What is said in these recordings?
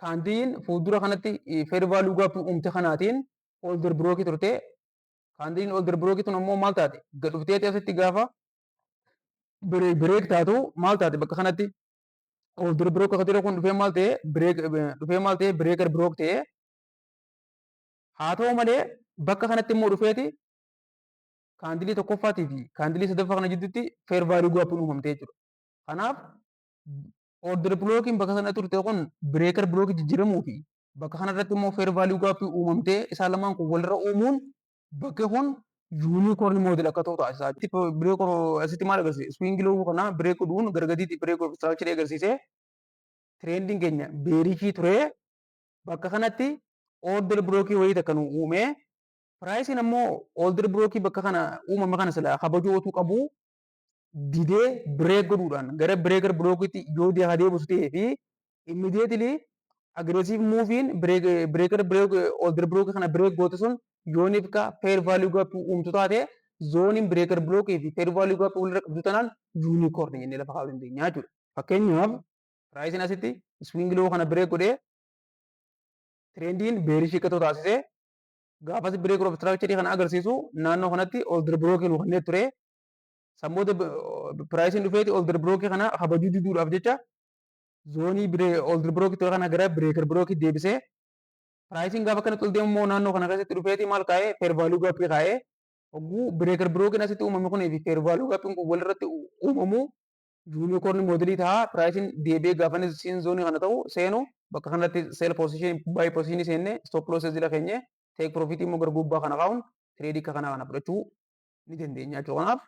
kaandiin fuuldura kanatti fair value gap uumte kanaatiin order brookii turte. Kaandiin order brookii tun ammoo maal taate? Gad dhufteeti asitti gaafa bireek taatu maal taate bakka kanatti? Order brook akka kun dhufee maal ta'e? Dhufee maal ta'e? Bireekar brook ta'e. Haa ta'u malee bakka kanatti immoo dhufeeti kaandilii tokkoffaatii fi kaandilii sadaffaa kana jidduutti fair value gap uumamtee jechuudha. Kanaaf order blookiin bakka sana turte kun bireekar brookii jijjiiramuu fi bakka kanarratti immoo fair value gap uumamtee isaan lamaan kun walirra uumuun bakki kun yuuniikoorni moodel akka ta'u taasisaa jira. Bireekoo asitti maal agarsiisa? Swingiloo kana bireekoo dhuun gargadiitti bireekoo istiraakcharii agarsiisee tirendiin keenya beerishii turee bakka kanatti order brookii wayii takka nu uume. Piraayisiin ammoo order brookii bakka kana uumame kana sila kabajuu otuu qabu didee bireek godhuudhaan gara bireekar brookiitti yoo deebisu ta'ee fi immediately aggressive muuviin bireekar order brookii kana bireek goote sun yooniif ka fair value gap uumtu taate zooniin bireekar brookii fi fair value gap walirra qabdu tanaan yuuniikoorni jennee lafa kaa'uu dandeenya jechuudha. Fakkeenyaaf piraayisiin asitti swingiloo kana bireek godhee tirendiin beerishii akka ta'u taasisee gaafas bireekar of istiraakcharii kana agarsiisu naannoo kanatti order brookii nu kanneen ture. Sammoota piraayisiin dhufeeti order brookii kana kabajuu diduudhaaf jecha zoonii order brookii ture kana gara bireekar brookii deebisee piraayisiin gaafa kanatti ol deemu immoo naannoo kana keessatti dhufeeti maal kaa'ee fair value gap kaa'ee hogguu bireekar brookiin asitti uumame kunii fi fair value gap kun walirratti uumamu yuuniikoorni moodelii ta'a. Piraayisiin deebi'ee gaafa siin zoonii kana ta'u seenu bakka kanatti seel poosishinii baay'ee poosishinii seennee stoop loosee jila keenye teek piroofitii immoo gara gubbaa kana kaa'uun tireedii akka kanaa kana fudhachuu ni dandeenya jechuudha. Kanaaf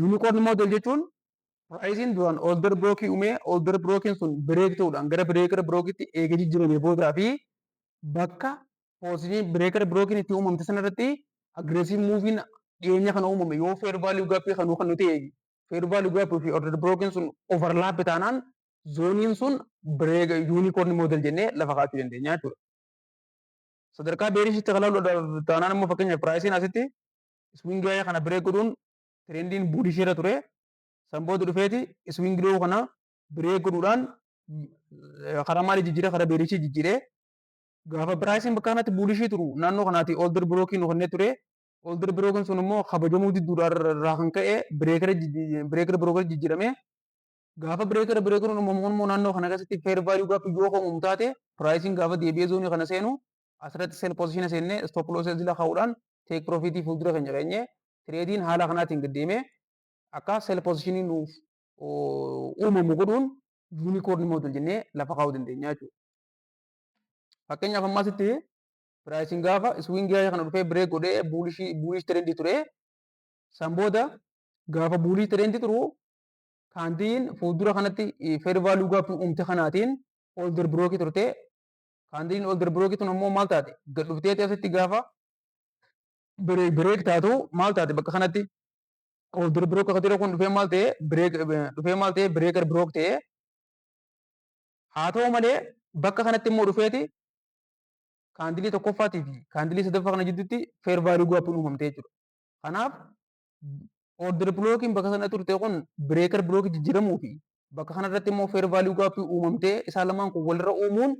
yuuniikoorni moodel jechuun piraayisiin duraan order brookii uumee order brookiin sun bireek ta'uudhaan gara bireekar brookiitti eegee jijjiiramee boodaa fi bakka poosishinii bireekar brookiin itti uumamte sanarratti aggressive muuviin dhiyeenya kana uumame yoo fair value gap kan nuti eegi fair value gap fi order brookiin sun overlap taanaan zooniin sun bireek yuuniikoorni moodel jennee lafa kaa'uu dandeenya jechuudha. Sadarkaa beerishitti kalaaluudhaaf taanaan immoo fakkeenyaaf piraayisiin asitti swingiloo kana bireek godhuun tirendiin buulishii irra ture. Sanbooda dhufeeti swingiloo kana bireek godhuudhaan karaa maalii jijjiiree karaa beerishii jijjiiree gaafa piraayisiin bakka kanatti buulishii turu naannoo kanaatti order brookiin nu kanneen ture. Order brookiin sun immoo kabajamuu didduudhaa kan ka'e bireekar brookii jijjiiramee gaafa bireekar uumamuun immoo naannoo kana keessatti fair value gap yoo uumamu taate piraayisiin gaafa deebi'ee zoonii kana seenu asirratti seel poosishina seennee stoop loosee jila kaa'uudhaan teek piroofitii fuuldura keenya keenye tireediin haala kanaatiin gaddeemee akka seel poosishinii nuuf uumamu godhuun yuuniikoorni moodel jennee lafa kaa'uu dandeenya jechuudha. Fakkeenyaaf ammaasitti piraayisiin gaafa swingiloo kana dhufee bireek godhee buulish tirendii ture. Sanbooda gaafa buulish tirendii turu kaandiin fuuldura kanatti fair value gap uumte kanaatiin order brookii turte. Kaandiin order brookii tun ammoo maal taate? Gad dhufteeti asitti gaafa bireek taatu maal taate bakka kanatti? Order brook akka ture kun dhufee maal ta'e? Bireekar brook ta'e. Haa ta'u malee bakka kanatti immoo dhufeeti kaandilii tokkoffaatii fi kaandilii sadaffaa kana jidduutti fair value gap uumamtee jechuudha. Kanaaf order blookiin bakka sana turte kun bireekar brookii jijjiiramuu fi bakka kanarratti immoo fair value gap uumamtee isaan lamaan kun walirra uumuun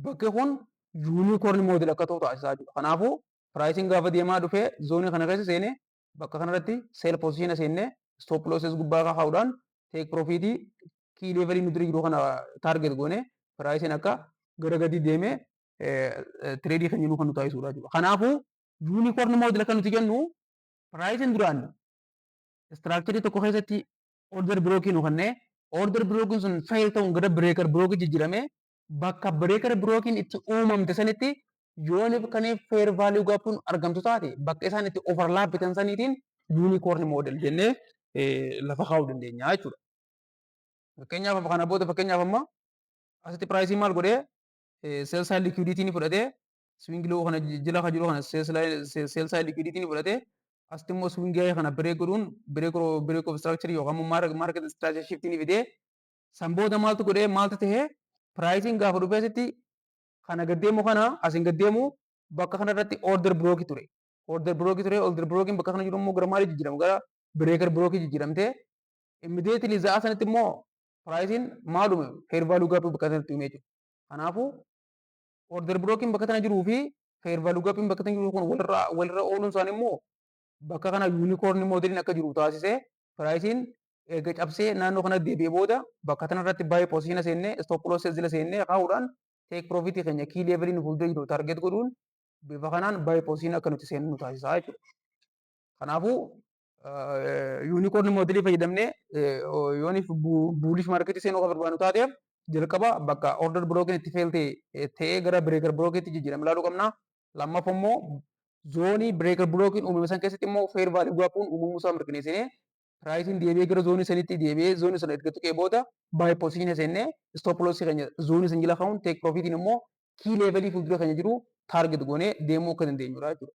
bakki kun yuuniikoorni moodel akka ta'u taasisaa jira. Kanaafuu piraayisiin gaafa deemaa dhufee zoonii kana keessa seenee bakka kanarratti seel poosishina seennee stoop looses gubbaa kaa'uudhaan teek piroofitii kii leevalii nuti jiru kana taarget goone piraayisiin akka gara gadi deemee tireedii keenya nu kan nu taasisudha jechuudha. Kanaafuu yuuniikoorni moodel akka nuti jennu piraayisiin duraan istiraakcharii tokko keessatti order brookii nu kennee order brookiin sun faayil ta'uun gara bireekar brookii jijjiiramee bakka bireekar brookiin itti uumamte sanitti yooniif kaniif fair value gaapuun argamtu taate bakka isaan itti overlap saniitiin yuuniikoorni moodel jennee lafa kaa'uu dandeenya jechuudha. Fakkeenyaaf kana booda fakkeenyaaf amma asitti piraayisii maal godhee seelsaa liquiditii ni fudhatee swingiloo kana jila kan jiru kana seelsaa liquiditii ni fudhatee asitti immoo swingiloo kana bireek godhuun bireek of istiraakcharii yookaan immoo maarket istiraakcharii shiftii ni fidee sanbooda maaltu godhee maaltu tahee piraayisiin gaafa dhufee asitti kana gaddeemu kana asiin gaddeemu bakka kanarratti order brookii ture. Order brookiin bakka kana jiru immoo gara maalii jijjiiramu gara bireekar brookii jijjiiramtee immediately za'a sanitti immoo piraayisiin maaluma fair value gap bakka sanatti uume jechuudha. Kanaafuu order blockiin bakka tana jiruu fi fair value gapiin bakka tana jiru kun walirra ooluun isaan immoo bakka kana unicorn moodeliin akka jiru taasisee piraayisiin erga cabsee naannoo kana deebi'ee booda bakka tana irratti baay'ee posiishina seennee stop loss jala seennee kaa'uudhaan take profit keenya key level fuuldura jiru target godhuun bifa kanaan baay'ee posiishina akka nuti seennu nu taasisaa jechuudha. Kanaafuu unicorn modelii fayyadamnee yooniif bullish market seenuu kan barbaannu taateef jalqaba bakka order blockiin itti fail ta'ee gara breaker blockiitti jijjiirame ilaaluu qabna. Lammaffaa immoo zoonii breaker blockiin uumame san keessatti immoo fair value gaapuun uumamuu isaa mirkaneessinee piraayisiin deebi'ee gara zoonii sanitti deebi'ee zoonii sana erga tuqee booda baay'ee posiishina seennee stop loss keenya zoonii san jala kaa'uun take profitiin immoo key levelii fuuldura keenya jiru taarget goonee deemuu akka dandeenyudha jechuudha.